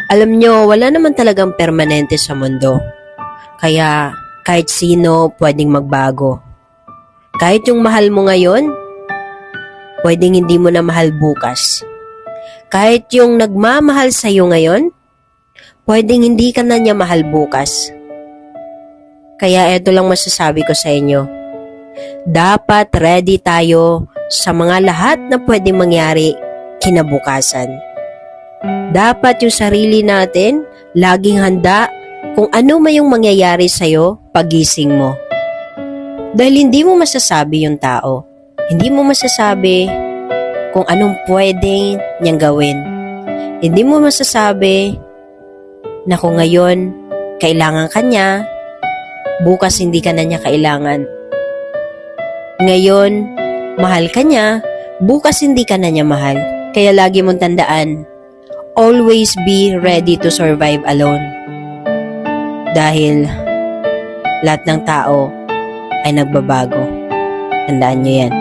Alam nyo, wala naman talagang permanente sa mundo. Kaya kahit sino pwedeng magbago. Kahit yung mahal mo ngayon, pwedeng hindi mo na mahal bukas. Kahit yung nagmamahal sa'yo ngayon, pwedeng hindi ka na niya mahal bukas. Kaya eto lang masasabi ko sa inyo. Dapat ready tayo sa mga lahat na pwedeng mangyari kinabukasan. Dapat yung sarili natin laging handa kung ano may yung mangyayari sa'yo pagising mo. Dahil hindi mo masasabi yung tao. Hindi mo masasabi kung anong pwedeng niyang gawin. Hindi mo masasabi na kung ngayon kailangan ka niya, bukas hindi ka na niya kailangan. Ngayon, mahal ka niya, bukas hindi ka na niya mahal. Kaya lagi mong tandaan, always be ready to survive alone. Dahil lahat ng tao ay nagbabago. Tandaan nyo yan.